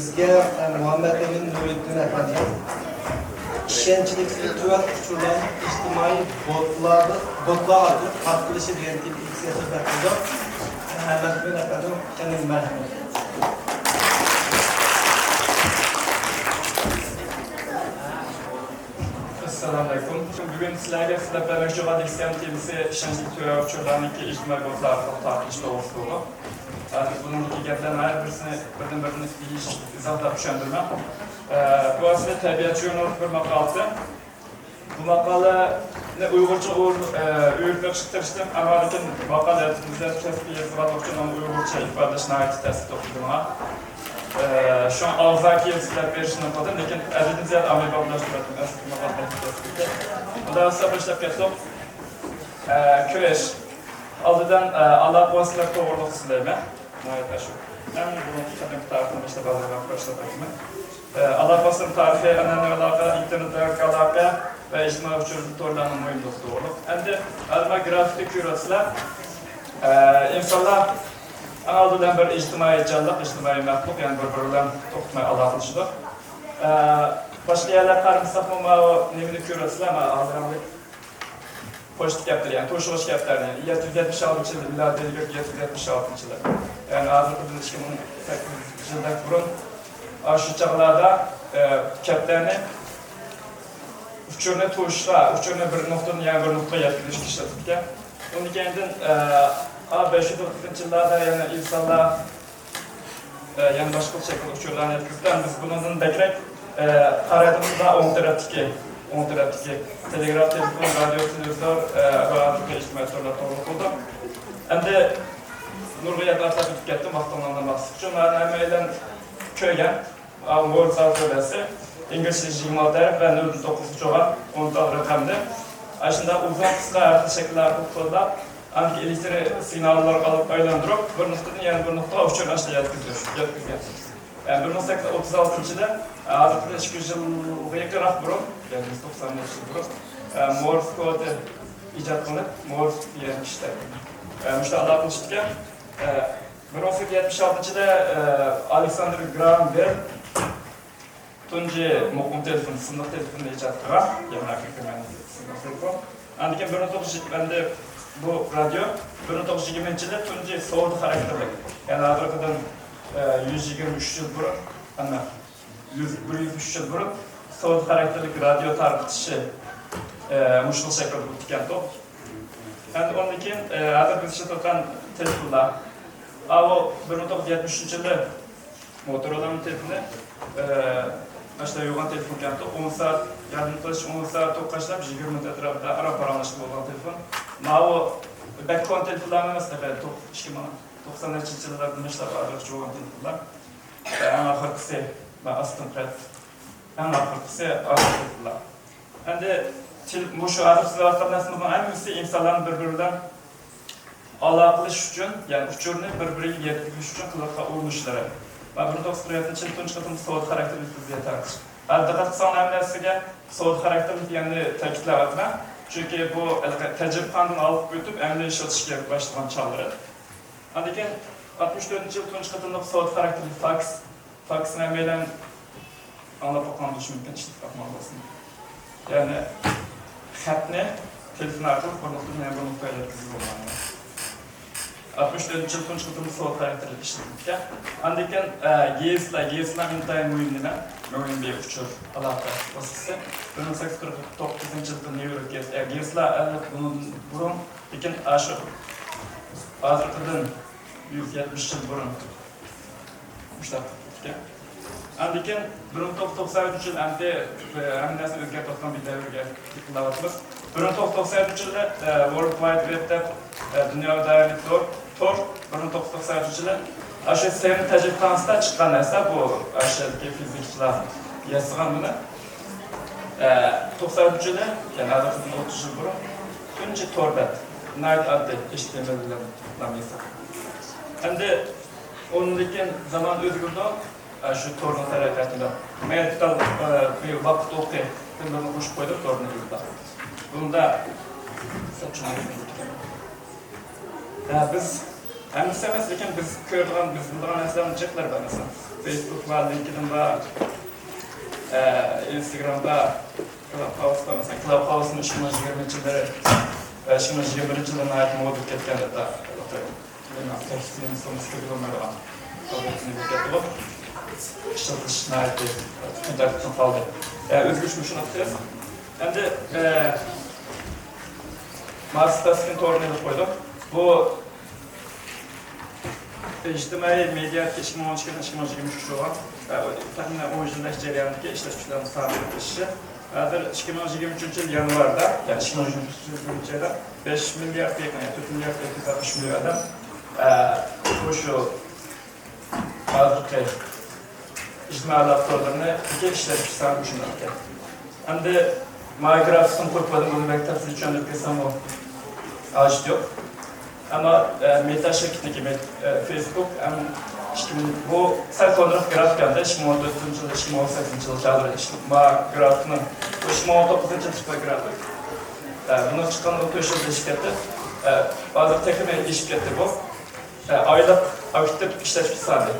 bizga Muhammad Emin Nuriddin Efendi işençilikli tüvet uçurlarını ijtimai botlar atıp katkılışı diyen gibi ilk siyasi bakacak. Muhammad Emin Efendi kendini merhamet. Assalamu alaikum. Bugün sizlerle Journal TV'si işençilik tüvet uçurlarındaki ijtimai botlar tartışma oluştuğunu. Bunun iki gaplarni her birini birdan-birini izohlab tushuntirman. Bu aslida tabiatchi yo'nalib bir maqolasi. Bu maqolani uyg'urcha o'rganishtirishdim. Ammo lekin maqolatimizda kasbiy yozmoqchi uchun uyg'urcha ifodalashni aytib topdim. Şu an og'zaki yozib berishni qildim, lekin azizim ziyod amaliyotlashtiradim. Bundan sonra boshlab ketdik. Kurash. Aldıdan Allah vasıflar doğruluk sizlerime. Nihayet şu. En bunun kitabın tarifini işte bazılarına başlatıyorum. Allah vasıfın tarifi, önemli alaka, internet alaka ve ictimai uçurum torlarının mühimlik doğruluk. Hem de alma grafikte kürasılar. İnsanlar aldıdan bir ictimai canlılık, ictimai məhluk, yani birbirinden tokutmaya alakalıdır. Başka yerler karımsak ama o nemini kürasılar ama aldıranlık Hoşluk yaptır yani, hoş yaptır yani. 776 yılda, miladeli gök 776 yılda. Yani Azrıklı ilişkimin 800 yıldan burun şu çağlarda keplerini uçuruna tuşla, uçuruna bir noktanın yani bir noktaya yetkiliş kişiledik. Onun kendin 540 yıllarda yani insanlar yani başka bir şekilde uçurlarını yetkilizden biz bunun beklek hayatımızda 10 tarafdaki telegraf, telefon, radyo, televizyon ve Afrika ictimai torlar to'g'ri qildim. Endi nurg'iyatlar taklif ketdim vaqtimdan maqsad uchun. Men hammadan ko'rgan World Service ingliz 26 taraf va 09 cho'g'an 10 raqamda. Shunda uzun qisqa shakllar qo'llab, anki elektr signallar olib aylantirib, bir nuqtadan yana bir nuqtaga uchirishni yetkazgan. Yani 1936-yılda Azrıklı 200 yılga yaqinroq burun, yani 90 yıl burun Morse kodi ijod qilib, Morse degan ishlar. Shunda aloqalashgan 1976-yilda Alexander Graham Bell tunji mobil telefon, sinov telefonini ijod qilgan, ya'ni haqiqiy sinov telefon. Andikan 1920 bu radyo 1920-yilda tunji sovuq xarakterli, ya'ni Azrıklıdan 123 yıl burun, ama 103 yıl burun soğuk karakterlik radyo tarqıtışı muşul şekilde tutken top. Yani onun için adı biz işletilen telefonlar. O 1973 yılda Motorola'nın telefonu işte yoğun telefon kentop. 10 saat yaklaşık 10 saat tokaşlap 20 etrafında ara paranlaşık olan telefon. Ama o background telefonlarına mesela 90'lar yıllarda işler vardı çoğun telefonlar. En ahırkısı ve aslında en ahırkısı telefonlar. Şimdi bu şu arasız vasıflarından en üstü insanların birbirinden alakalış için yani uçurunu birbiriyle yetkiliş için kılıkla uğurmuşları. Ve bunu doktoriyatı için tunç katım soğuk karakterli fiziğe tartış. Dikkat kısan emniyesiyle soğuk karakterli yani takitler adına. Çünkü bu tecrübe kanunu alıp götürüp emniyet işletişkiye başlayan çağları. Andiken 64 yıl tunç katılıp soğuk karakterli faksın emeğiyle anlap oklanmış mümkün işte bakmalısın. Yani xatni telefon arqılı bir noktadan yana bir noktaya yetkazib bo'ladi. 64 yıl tunç katılıp soğuk karakterli işletdik. Andiken GS'lar intayın mühim nima? Mühim bir uçur aloqa vasitasi. 1949 yılda New York GS'lar bunun burun lekin aşık Azrıklıdan 170 yıl burun ushlab ketgan. Andiken 1993 yil endi hammasi o'zgartirgan bir davrga qilyapmiz. 1993 yilda World Wide Web'da dunyoda Tor 1993 yilda shu sevni tajribasida chiqqan narsa bu ashadki fizikchilar yozgan buni. 93 yilda yani Azrıklıdan 30 yil burun tunji Torbat Night adlı HTML'larni yozgan. Endi o'ndan zaman o'zgardi. Şu torun hareketinde. Men tutal bir vaqt o'qi, tilni qo'shib qo'ydim torni yurtda. Bunda biz hamma emas, lekin biz ko'rgan, biz bilgan narsalarni jiqlar bo'lmasa. Facebook va LinkedIn va Instagram'da Clubhouse'da mesela Clubhouse'un 2020 yılına ait modu ketken de tekstilin sonu sıkıntılığına var. Olduğunu bir bu. İşletişine ait bir kontaktan kaldı. Özgürüşmüşün atacağız. Hem de Mars'tasın tornayla koyduk. Bu ijtimai media keşke monçkenin şu an. Tahminen 10 yıllık cereyandaki işletmişlerin sağlık işi. Hazır 2023 yıl yanvarda, yani 2023 yılda 5 milyar yakın, yani 4 milyar 860 milyon adam bu şu bazı ictimai laptoplarını iki işletmiş sağlık işinden. Hem de Minecraft'ın kurtuladım, bunu belki tafsir için öndürkesem o ağaç yok. Ama Meta şirketindeki Facebook, bu sel konudaki grafikanda 2014 yılı, 2018 yılı çağrı grafikinin, bu 2019 yılı çıktığı grafik. Bunun çıkan o köşede şirketi, bazı tekrar iş şirketi bu. Aylık aktif işletmiş sahibi.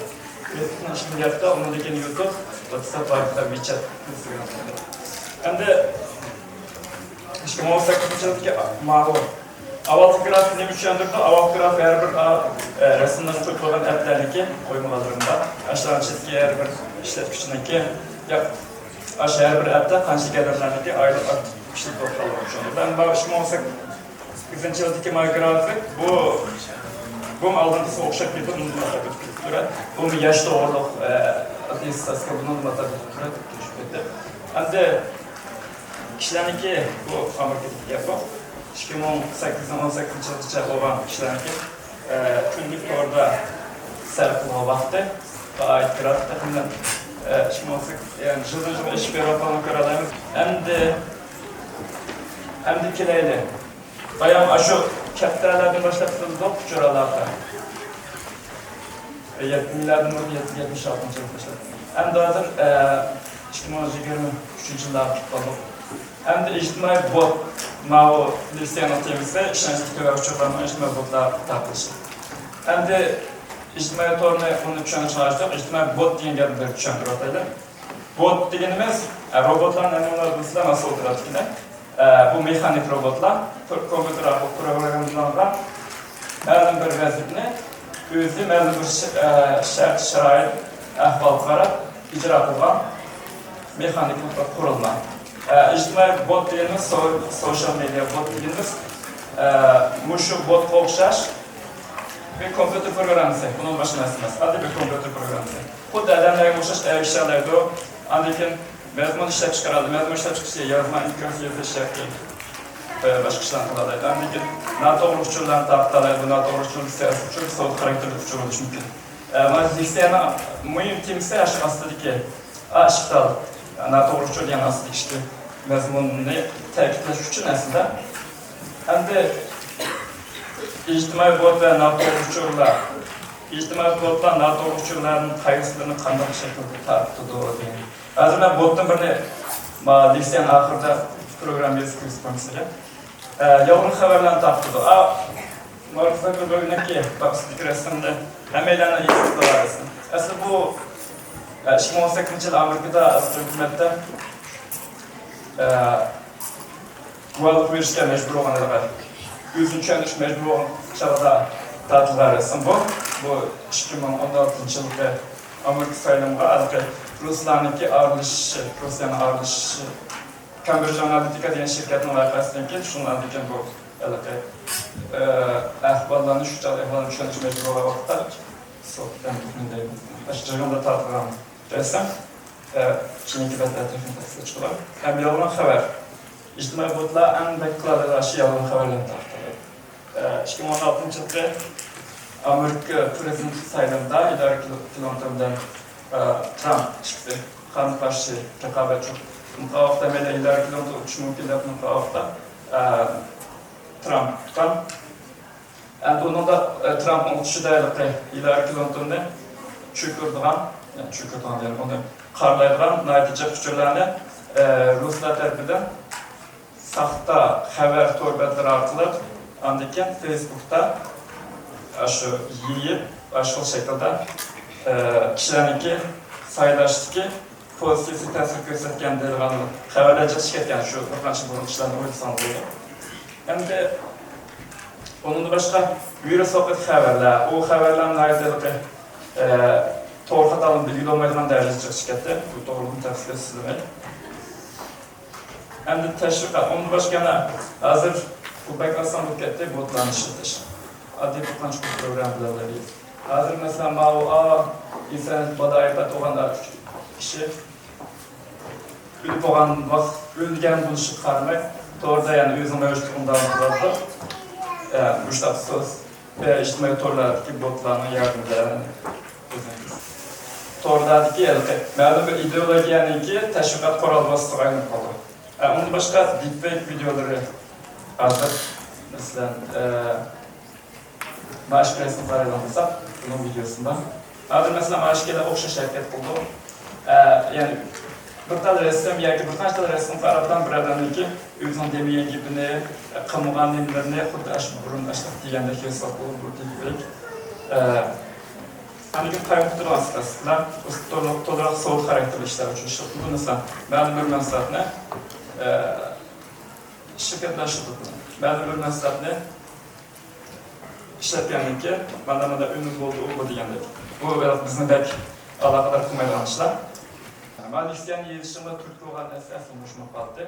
Facebook'un şimdi yaptı, onun da yeni YouTube, WhatsApp, WeChat, Instagram. Hem de 2018 yıldaki mavi. Aval graf ne güçlendirdi? Aval graf her bir resimden çok olan app'lerdeki koymalarında aşağı çizgi her bir işletmişindeki aşağı her bir app'te kançlık ederlerdeki aylık aktif işlet ortalığı oluşuyor. Ben bağışım olsak 8. yıldaki grafik bu aldıntısı okşak bir durumda tutturan. Bu yaşlı oğluk istasyonu bunun da tutturan. Hem de kişilerdeki bu Amerika'daki yapı 2018 yılda olan kişilerdeki günlük orada serpilme vakti ve ait grafik takımdan 2018 yani yılda iş bir raporunu karalayımız. Hem de kileyle bayan aşı kapitalardan başlattığımızda küçük aralarda 70'lerden 76. yılda başlattı. Hem de zaten 2023 yıllarda tutuldu. Hem de ictimai bot Mao listeyen atayımızda işlençlik ve uçurlarına ictimai botlar tartışır. Hem de ictimai torunu bunu düşünüşünü açtık. İctimai bot diyen geldiler düşünür atayla. Bot dediğimiz robotların anlamlarımızda nasıl olur yine? Bu mekanik robotlar, kompüter programlanılan məlum bir vəzifəni özü məlum bir şərt, şərait, əhvallara icra edilən mekanik qurulma. İctimai bot dediğimiz, social media bot dediğimiz muşu bot oxşar bir kompüter programısı. Bunun başına esmez. Adı bir kompüter programısı. Bu da adamlara oxşar işlerlerdi o. Andikin mezmun işlep çıkarıldı. Mezmun işlep çıkışı yazma imkansız yazı işlerdi. Başka işler kıladaydı. Andikin NATO uçurlarını taptalaydı. NATO uçurlu siyasi uçurlu, soğuk karakterli uçurlu mümkün. Ama listeyen mühim kimse aşağısıdaki aşıktal. NATO uçurlu diyen aslında işte mezmununu terkipleş için aslında. Hem de ictimai bot ve NATO uçurlar. İctimai botlar NATO uçurlarının kaygısızlığını kandak şekilde tartı doğru değil. Hazır ben bottan birini listeyen ahırda program yazıp mesela. Yavrum haberlerini tartıdı. Markızda bölümdeki baksızlık resimde emeğlerine iyi sıkılar resim. Aslında bu 2018 yıl Amerika'da aslında hükümette Guadalupe verişke mecbur olan eder. Yüzün çöndüş mecbur olan çağda tatlılar resim bu. Bu 2016 yılda Amerika sayılımı adı Ruslar'daki ağırlışı, Rusya'nın ağırlışı Cambridge Analytica diyen şirketin vakasından ki şunlar diken bu ahvallarını şu çağda ahvallarını çöndüş mecbur olan vakitte sohbetten hükümdeyim. Açıcığında tatlılar resim. Şimdiki betlətlərin təsdiq çıxılar. Hem yalan haber. İctimai botlar en bekliyorlar aşı yalan haberlerini tartılır. 2016 yılda Amerika prezident sayılımında idare kilometreden Trump çıktı. Kanun karşı rekabet çok. Mukavafta mele idare kilometre uçuş mümkünlük mukavafta Trump tutan. Yani onun da Trump'ın uçuşu dayalıklı idare kilometrinde çökürdüğün, yani çökürdüğün diyelim onu qarlaydıran natice fikirlerini Ruslar tərəfindən saxta xəbər torbətləri artılır. Andikin Facebook'ta aşı yiyip, aşkıl şekilde kishilarniki saylashdiki pozitiv ta'sir ko'rsatgan deyilgan xabarlar chiqib ketgan shu bir qancha bo'linishlarni o'ylasan bo'ldi. Endi onun boshqa virus haqida xabarlar, u xabarlarni aytadigan to'g'ri xatolarni belgilab olmaydigan darajada chiqib ketdi. Bu to'g'rilikni tavsiyasizmi? Endi tashviqot, onun boshqa hozir bu bakarsan bo'lib ketdi, botlarni ishlatish. Oddiy to'qnanish programmalar. Hozir masalan ma'lum internet bodayda to'g'anda kishi bo'lgan vaqt o'lgan bo'lishib qaramay, to'g'rida ya'ni o'zini o'yishtirgandan turadi. Müştak söz ve ijtimoiy torlardagi botlarning yordamida torlardagi ma'lum bir ideologiyaniki tashviqot qurol vositaga aylanib qoldi. Undan boshqa deepfake videolari hozir masalan Maash presini qarayolmasak, bunun videosunda. Hozir masalan Maashga o'xshash harakat qildi. Ya'ni bir tal resim yoki bir qancha resim qarabdan bir odamniki o'zining demagan gapini, qilmagan nimalarni xuddi shu burun tashlab degandek hisob qilib burdik. Aniq qayoqqa turasizlar? To'liq so'z xarakterli ishlar uchun ishlatib bo'lsa, ma'lum bir maslahatni shirkatlashib ma'lum bir maslahatni ishlatganlikka mana uni bo'ldi, u degandek. Bu bizni bek aloqador qilmaydigan ishlar. Maliksiyan yetishimda turk bo'lgan asosiy mushma qoldi.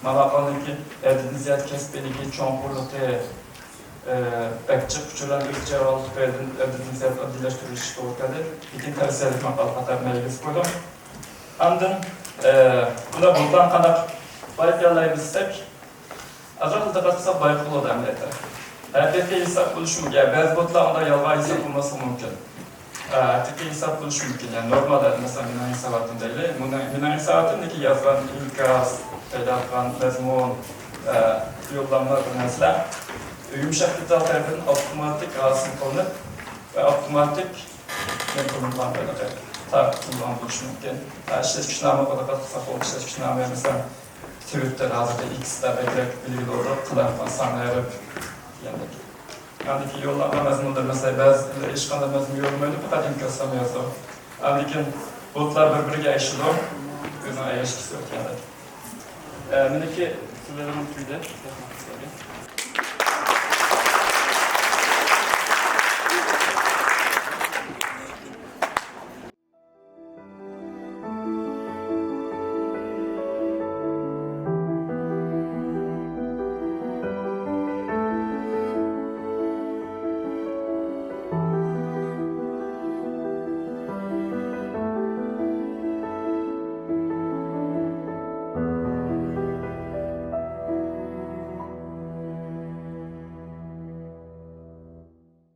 Mavaqoniki ediniziyat kasbeligi cho'nqurligi bakchi kuchlarni o'zgarib qo'ydim, ediniziyat oddiylashtirish to'g'risida ikki tavsiyalar maqol qatorlaymiz qo'ydim. Andin bunda bundan qanday bayqalaymisak, atrofda qattiq bayqaladi amaliyotda. Haqiqiy hisob bo'lishi mumkin. Ba'zi botlar unda yolg'on hisob bo'lmasi mumkin. Haqiqiy hisob bo'lishi mumkin. Yani normalda mesela mening hisobatim deylik. Mening hisobatimdagi yozgan inkos, tayyorlagan mazmun, yo'llanma bir narsalar yumshoq detal tarifidan avtomatik rasm qilinib va avtomatik implementlanib qo'yiladi. Tartiblan bo'lishi mumkin. Ishlash kuchlari qanaqa qilsa, ishlash kuchlari mesela Twitter hozirda X'da belgilab belgiladi, qilingan sanayib yani yo'llanma mazmunlar mesela ba'zi hech qanday mazmun yo'llanmaydi, faqat imkonslar yozadi. Lekin botlar bir-biriga ishlaydi, o'zini ayashib ketadi. Meniki sizlarning quyida